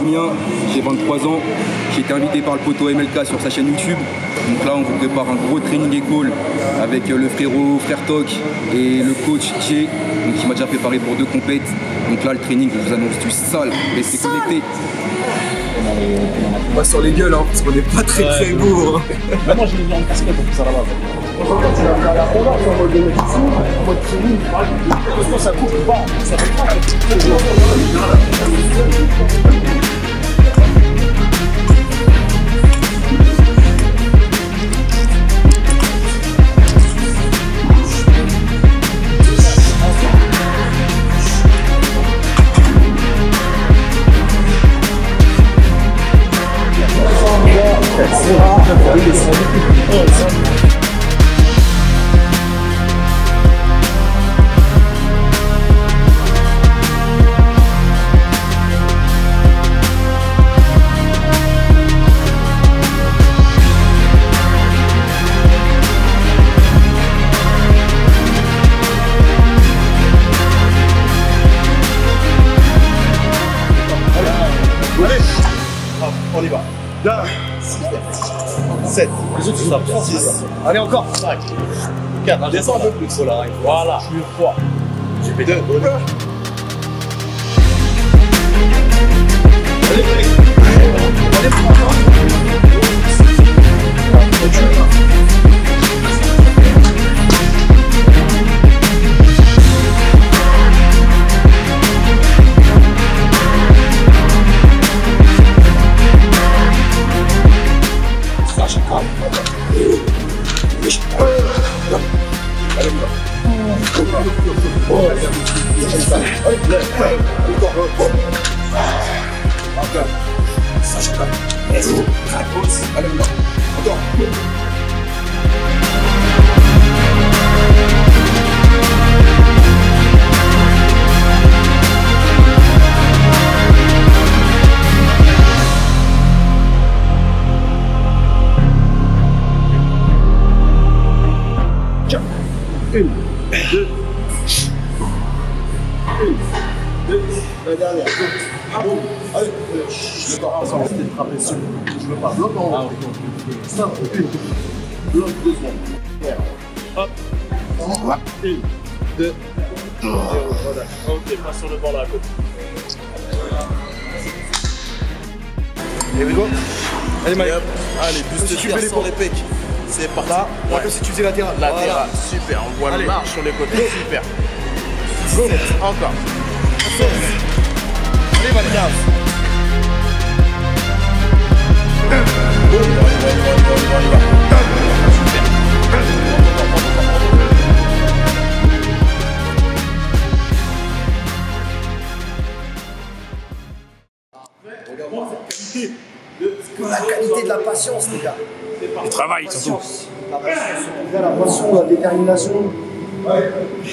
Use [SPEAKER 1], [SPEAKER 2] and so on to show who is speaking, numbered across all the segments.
[SPEAKER 1] Damien, j'ai 23 ans. J'ai été invité par le poteau MLK sur sa chaîne YouTube. Donc là, on vous prépare un gros training école avec le frérot Frère Toc et le coach Jay, donc qui m'a déjà préparé pour 2 compètes. Donc là, le training, je vous annonce du sale. Restez connectés.
[SPEAKER 2] On va sur les gueules, hein, parce qu'on n'est pas très beau. Hein.
[SPEAKER 3] Moi, j'ai mis en casquette pour ça là-bas. Ça coupe pas, ça fait pas.
[SPEAKER 4] On y va. 7. Les autres, 6. Allez, encore. 5. 4. Descends un peu plus. Voilà. Je suis 3. J'ai fait 2. Allez, Une, deux, la dernière. Ah bon, allez, je veux pas sans rester de pression. Je veux pas bloc en haut. Simple, une, bloc 2 secondes. Hop, 1, 2, 0, voilà. Ok, passe sur le bord là à côté. Here we go. Allez, Mike. Allez, buste tir sans les pecs. C'est parti. Là, ouais. Comme si tu faisais latéral. Latéral, voilà. Super. On voit le marche sur les côtés. Super. 7, encore. 16. Allez, Malik. 15. On y va. Super. Regarde-moi cette qualité. La qualité de la patience, les gars.
[SPEAKER 3] Le travail, surtout.
[SPEAKER 4] La passion, la détermination,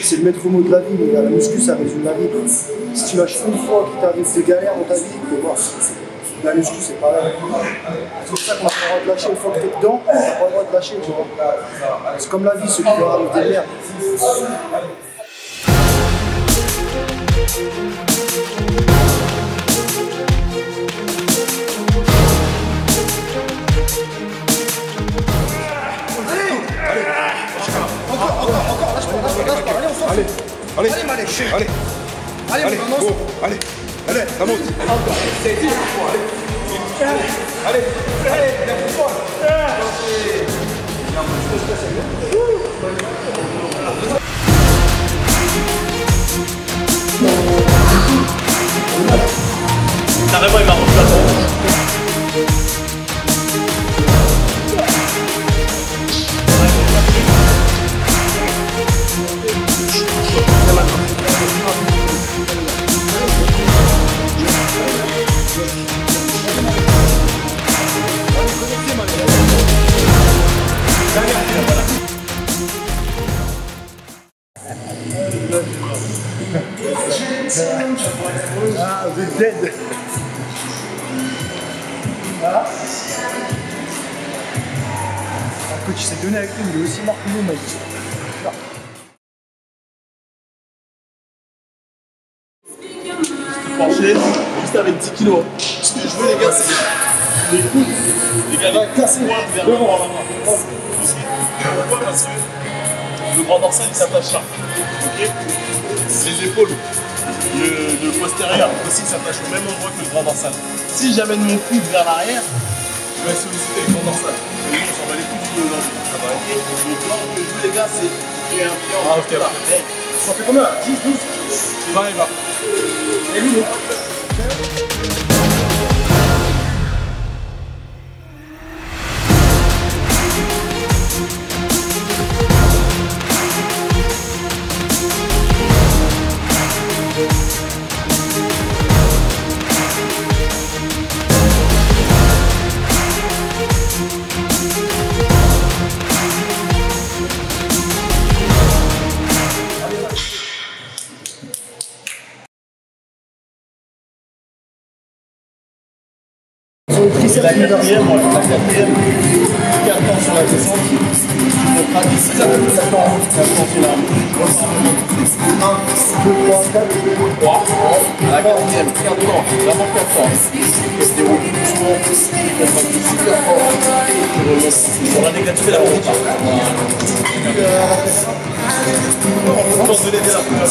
[SPEAKER 4] c'est le maître mot de la vie. La muscu, ça résume la vie. Si tu lâches une fois qu'il t'arrive des galères dans ta vie, t'es mort. La muscu, c'est pareil. C'est pour ça qu'on n'a pas le droit de lâcher. Une fois que t'es dedans, on n'a pas le droit de lâcher. Tu vois. C'est comme la vie, ceux qui leur arrivent des merdes. Allez, allez, allez, go, allez, ça monte. Allez, il y a plus fort.
[SPEAKER 3] Carrément, il m'a remplacé.
[SPEAKER 4] Ah, vous êtes dead. Voilà. Le coach s'est donné avec nous, il est aussi mort que nous, mec.
[SPEAKER 3] Penché, juste avec 10 kilos. Ce que je veux, les gars, c'est les coudes. Les gars, les casser vers devant la main. Pourquoi? Parce que le grand dorsal, il s'attache là. Ok? Les épaules, le postérieur aussi s'attache au même endroit que le grand dorsal. Si j'amène mon coude vers l'arrière, je vais solliciter le grand dorsal. Mais non, ça va les coudes de l'angle. Ça va être. Donc là, ce que je veux, les gars, c'est créer un triangle. Ah, ok. Ça fait combien? 10, 12? 20 et 20. Et lui, la quatrième, moi, la quatrième, 4 ans sur la descente, je ferai 6 ans, 7 ans, 4 ans sur la 1, 2, 3, 4, 3, à la quatrième, 4 ans, vraiment 4 ans. Je déroule doucement, je fais super fort, je remonte. On va négativer la remontée. On va se l'aider la première.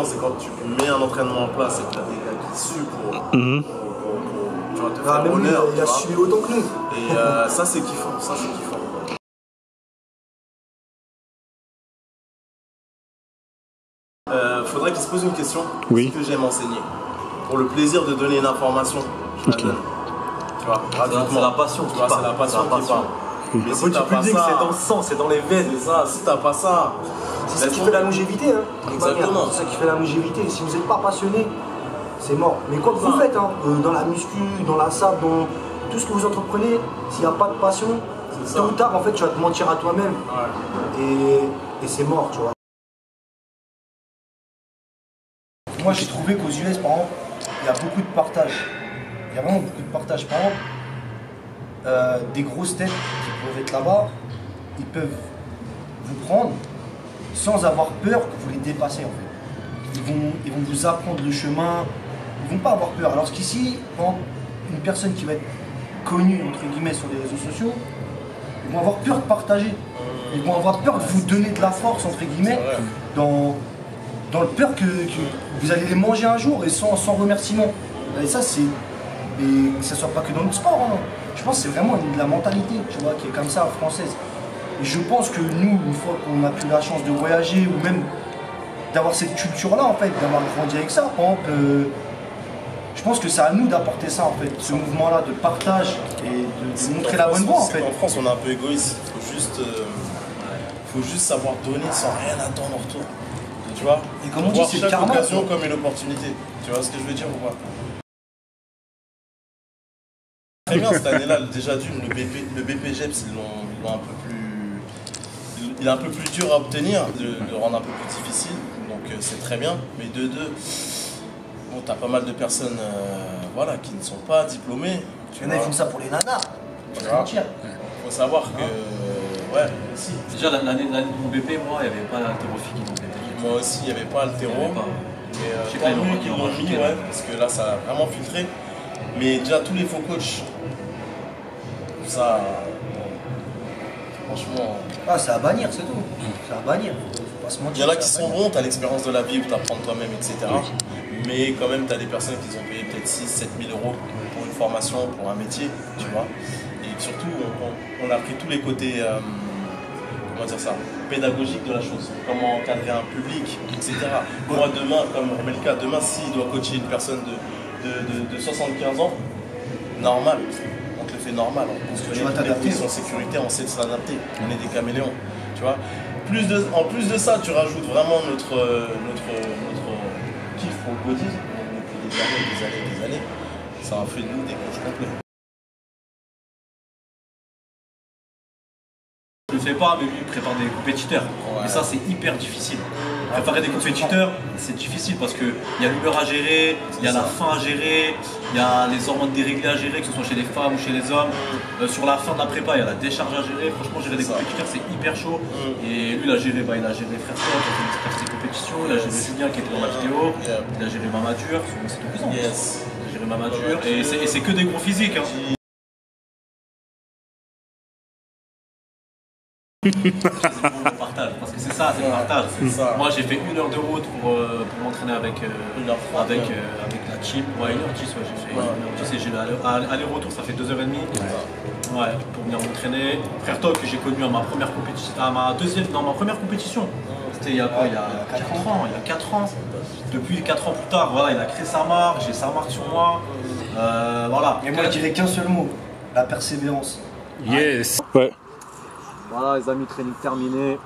[SPEAKER 3] C'est quand tu mets un entraînement en place et que tu as des gars qui suent pour tu vas te faire honneur.
[SPEAKER 4] Il a suivi autant que nous.
[SPEAKER 3] Et ça c'est kiffant, ça c'est kiffant. Faudrait qu'il se pose une question.
[SPEAKER 5] Oui.
[SPEAKER 3] Ce que j'aime enseigner. Pour le plaisir de donner une information, je la donne. Tu vois,
[SPEAKER 6] c'est la passion qui parle.
[SPEAKER 3] C'est la passion qui parle. Mais si t'as pas ça,
[SPEAKER 6] c'est dans le sang, c'est dans les veines.
[SPEAKER 3] C'est ça, si t'as pas ça,
[SPEAKER 4] c'est ça qui fait la longévité. Hein.
[SPEAKER 3] Exactement.
[SPEAKER 4] C'est ça qui fait la longévité. Si vous n'êtes pas passionné, c'est mort. Mais quoi que vous faites, hein, dans la muscu, dans la salle, dans tout ce que vous entreprenez, s'il n'y a pas de passion, tôt ou tard, en fait, tu vas te mentir à toi-même. Ouais. Et c'est mort, tu vois. Moi, j'ai trouvé qu'aux US, par exemple, il y a beaucoup de partage. Il y a vraiment beaucoup de partage. Par exemple, des grosses têtes qui peuvent être là-bas, ils peuvent vous prendre sans avoir peur que vous les dépassez en fait. Ils vont vous apprendre le chemin, ils vont pas avoir peur. Alors qu'ici, une personne qui va être connue entre guillemets sur les réseaux sociaux, ils vont avoir peur de partager. Ils vont avoir peur de vous donner de la force entre guillemets dans le peur que vous allez les manger un jour et sans remerciement. Et ça c'est. Et que ce soit pas que dans le sport, hein. Je pense que c'est vraiment de la mentalité, tu vois, qui est comme ça, française. Et je pense que nous, une fois qu'on a eu la chance de voyager ou même d'avoir cette culture-là, en fait, d'avoir grandi avec ça, par exemple, je pense que c'est à nous d'apporter ça, en fait, ce mouvement-là de partage et de montrer la bonne voie, en fait.
[SPEAKER 3] En France, on est un peu égoïste. Faut juste savoir donner sans rien attendre en retour. Tu vois?
[SPEAKER 4] Et comme on dit, c'est le karma.
[SPEAKER 3] Chaque occasion comme une opportunité. Tu vois ce que je veux dire ou pas? Très bien cette année-là, déjà d'une, le BPGEPS, ils l'ont un peu plus. Il est un peu plus dur à obtenir, de le rendre un peu plus difficile, donc c'est très bien. Mais de deux, bon, t'as pas mal de personnes voilà, qui ne sont pas diplômées.
[SPEAKER 4] Il y en a, ils font ça pour les nanas.
[SPEAKER 3] Tu vois, faut savoir que. Ouais, aussi.
[SPEAKER 6] Déjà l'année de mon BP, moi, il n'y avait pas l'haltérophilie dans mon BP.
[SPEAKER 3] Moi aussi, il n'y avait pas l'haltéro. Mais tant mieux qu'ils l'ont mis, parce que là, ça a vraiment filtré. Mais déjà, tous les faux coachs, ça, franchement.
[SPEAKER 4] Ah, c'est à bannir, c'est tout. C'est à bannir. Faut pas se mentir.
[SPEAKER 3] Il y en a qui sont bons, tu as l'expérience de la vie où tu apprends toi-même, etc. Mais quand même, tu as des personnes qui ont payé peut-être 6 000 à 7 000 euros pour une formation, pour un métier, tu vois. Et surtout, on a pris tous les côtés, comment dire ça, pédagogiques de la chose. Comment encadrer un public, etc. Moi, demain, comme Melka, demain, s'il doit coacher une personne de 75 ans, normal. On te le fait normal. On se connaît toutes les positions de sécurité, on sait de s'adapter. On est des caméléons, tu vois. En plus de ça, tu rajoutes vraiment notre kiff pour le body depuis des années. Ça a fait de nous des coachs complets.
[SPEAKER 6] Je le fais pas, mais lui il prépare des compétiteurs.
[SPEAKER 3] Ouais.
[SPEAKER 6] Et ça c'est hyper difficile. Préparer des compétiteurs, c'est difficile parce qu'il y a l'humeur à gérer, il y a la faim à gérer, il y a les hormones déréglées à gérer, que ce soit chez les femmes ou chez les hommes. Sur la fin de la prépa, il y a la décharge à gérer. Franchement, gérer des compétiteurs, c'est hyper chaud. Et lui, il a géré Frère Toc, qui a fait ses compétitions, il a géré Julien qui était dans la vidéo, il a géré Mamadure, c'est tout puissant. Il a géré Mamadure, et c'est que des gros physiques. Hein. C'est le partage, parce que c'est ça, c'est le partage. Moi j'ai fait 1 heure de route pour m'entraîner avec la team. Ouais, 1h10, j'ai fait 1h10 et j'ai aller-retour, ça fait 2h30. Ouais, pour venir m'entraîner. Frère Toc que j'ai connu à ma première compétition, ma première compétition. C'était il y a quoi, il y a 4 ans, il y a 4 ans. Depuis 4 ans plus tard, voilà, il a créé sa marque, j'ai sa marque sur moi. Voilà.
[SPEAKER 4] Et moi je dirais qu'un seul mot, la persévérance.
[SPEAKER 5] Yes. Ouais.
[SPEAKER 7] Voilà les amis, training terminé.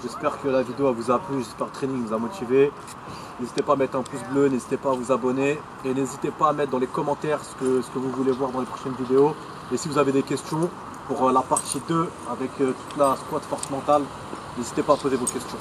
[SPEAKER 7] J'espère que la vidéo vous a plu, j'espère que le training vous a motivé. N'hésitez pas à mettre un pouce bleu, n'hésitez pas à vous abonner et n'hésitez pas à mettre dans les commentaires ce que vous voulez voir dans les prochaines vidéos. Et si vous avez des questions pour la partie 2 avec toute la squat force mentale, n'hésitez pas à poser vos questions.